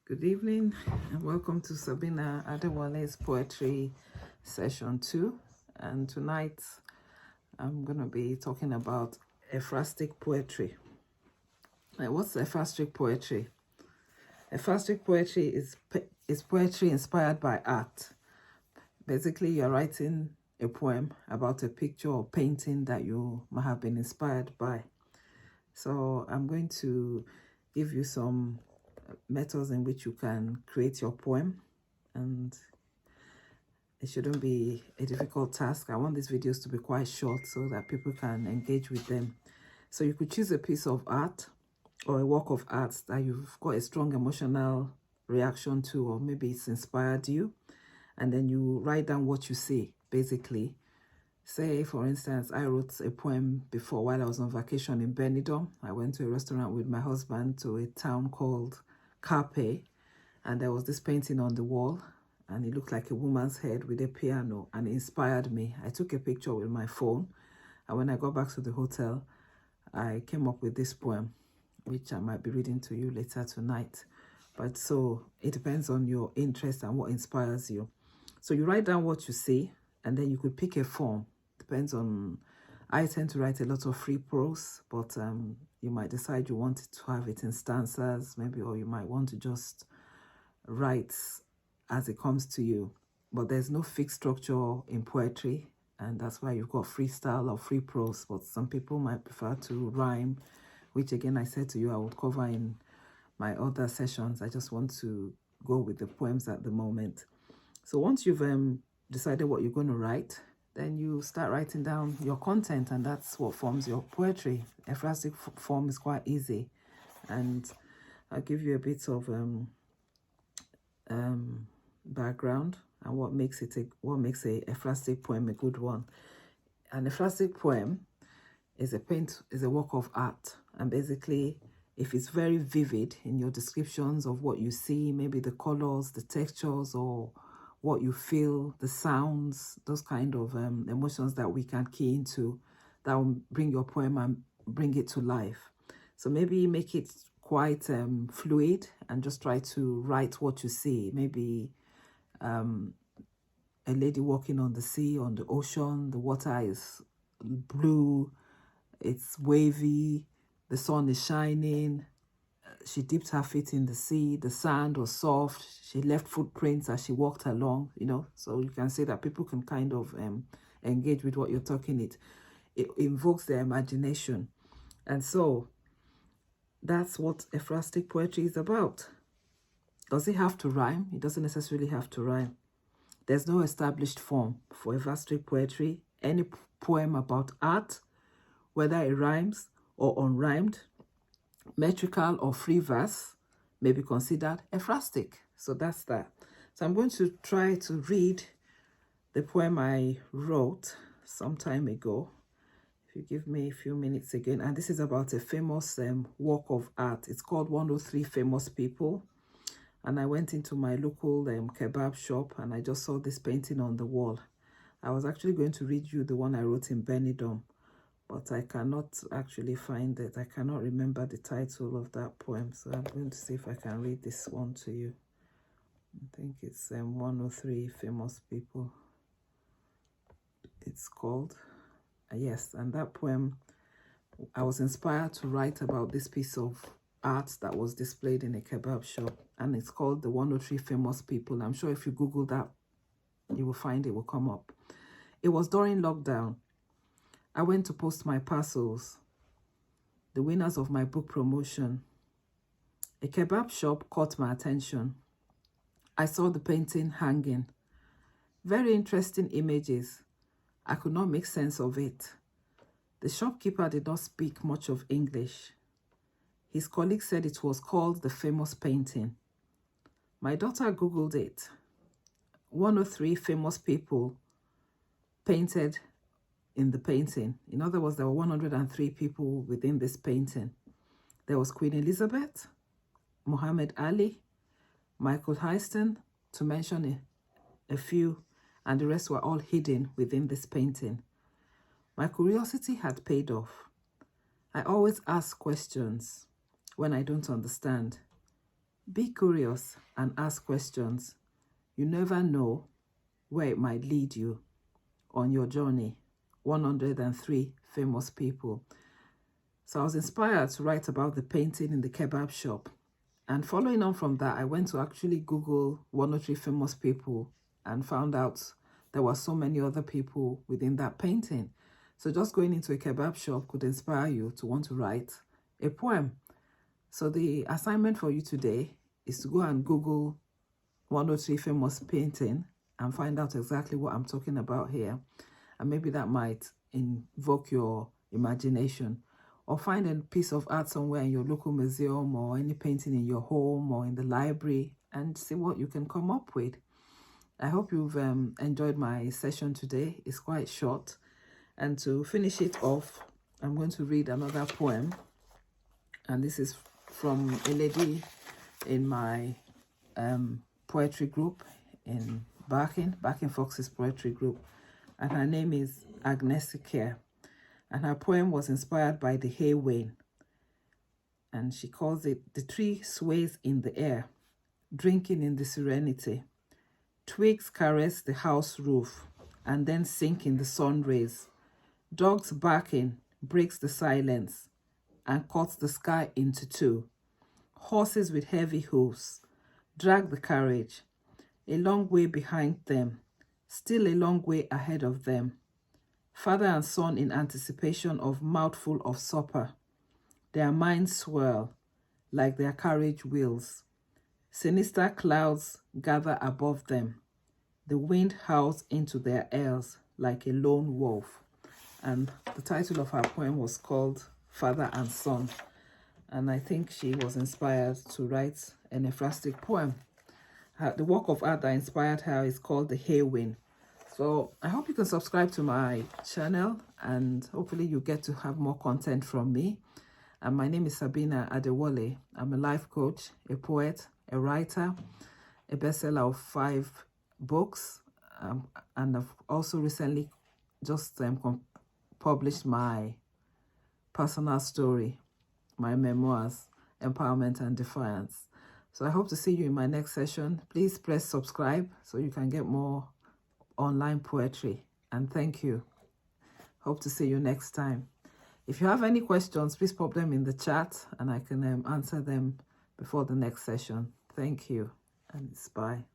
Good evening and welcome to Sabina Adewale's Poetry Session 2. And tonight I'm going to be talking about ekphrastic poetry. What's ekphrastic poetry? Ekphrastic poetry is poetry inspired by art. Basically, you're writing a poem about a picture or painting that you might have been inspired by. So I'm going to give you some methods in which you can create your poem, and it shouldn't be a difficult task. I want these videos to be quite short so that people can engage with them. So you could choose a piece of art or a work of art that you've got a strong emotional reaction to, or maybe it's inspired you, and then you write down what you see. Basically, say for instance, I wrote a poem before while I was on vacation in Benidorm. I went to a restaurant with my husband to a town called Carpe, and there was this painting on the wall, and it looked like a woman's head with a piano, and it inspired me. I took a picture with my phone, and when I got back to the hotel, I came up with this poem, which I might be reading to you later tonight. But so it depends on your interest and what inspires you. So you write down what you see, and then you could pick a form. Depends on, I tend to write a lot of free prose, but you might decide you want to have it in stanzas, maybe, or you might want to just write as it comes to you. But there's no fixed structure in poetry, and that's why you've got freestyle or free prose. But some people might prefer to rhyme, which again, I said to you, I would cover in my other sessions. I just want to go with the poems at the moment. So once you've decided what you're going to write, then you start writing down your content, and that's what forms your poetry. Ekphrastic form is quite easy, and I'll give you a bit of background and what makes a ekphrastic poem a good one. An ekphrastic poem is a work of art, and basically, if it's very vivid in your descriptions of what you see, maybe the colors, the textures, or what you feel, the sounds, those kind of emotions that we can key into, that will bring your poem and bring it to life. So maybe make it quite fluid and just try to write what you see. Maybe a lady walking on the sea, on the ocean, the water is blue, it's wavy, the sun is shining, she dipped her feet in the sea, the sand was soft, she left footprints as she walked along, so you can say that people can kind of engage with what you're talking. It invokes their imagination. And so that's what ekphrastic poetry is about. Does it have to rhyme? It doesn't necessarily have to rhyme. There's no established form for ekphrastic poetry. Any poem about art, whether it rhymes or unrhymed, metrical or free verse, may be considered ekphrastic. So that's that. So I'm going to try to read the poem I wrote some time ago. If you give me a few minutes again. And this is about a famous work of art. It's called 103 Famous People. And I went into my local kebab shop, and I just saw this painting on the wall. I was actually going to read you the one I wrote in Benidorm, but I cannot actually find it. I cannot remember the title of that poem. So I'm going to see if I can read this one to you. I think it's 103 Famous People. It's called. Yes, and that poem, I was inspired to write about this piece of art that was displayed in a kebab shop, and it's called the 103 Famous People. I'm sure if you Google that, you will find it will come up. It was during lockdown. I went to post my parcels, the winners of my book promotion. A kebab shop caught my attention. I saw the painting hanging. Very interesting images. I could not make sense of it. The shopkeeper did not speak much of English. His colleague said it was called the famous painting. My daughter Googled it. 103 famous people painted in the painting. In other words, there were 103 people within this painting. There was Queen Elizabeth, Muhammad Ali, Michael Hyston, to mention a few, and the rest were all hidden within this painting. My curiosity had paid off. I always ask questions when I don't understand. Be curious and ask questions. You never know where it might lead you on your journey. 103 famous people. So I was inspired to write about the painting in the kebab shop. And following on from that, I went to actually Google 103 famous people and found out there were so many other people within that painting. So just going into a kebab shop could inspire you to want to write a poem. So the assignment for you today is to go and Google 103 famous painting and find out exactly what I'm talking about here. And maybe that might invoke your imagination. Or find a piece of art somewhere in your local museum or any painting in your home or in the library and see what you can come up with. I hope you've enjoyed my session today. It's quite short. And to finish it off, I'm going to read another poem. And this is from a lady in my poetry group in Barking Fox's poetry group. And her name is Agnesicare. And her poem was inspired by the hay wain. And she calls it, "The tree sways in the air, drinking in the serenity. Twigs caress the house roof and then sink in the sun rays. Dogs barking breaks the silence and cuts the sky into two. Horses with heavy hoofs drag the carriage, a long way behind them, still a long way ahead of them. Father and son in anticipation of mouthful of supper. Their minds swirl like their carriage wheels. Sinister clouds gather above them. The wind howls into their ears like a lone wolf." And the title of her poem was called Father and Son. And I think she was inspired to write an ekphrastic poem. The work of art that inspired her is called The Hay Wain. So I hope you can subscribe to my channel and hopefully you get to have more content from me. And my name is Sabina Adewale. I'm a life coach, a poet, a writer, a bestseller of 5 books. And I've also recently just published my personal story, my memoirs, Empowerment and Defiance. So I hope to see you in my next session. Please press subscribe so you can get more online poetry. And thank you. Hope to see you next time. If you have any questions, please pop them in the chat and I can answer them before the next session. Thank you and bye.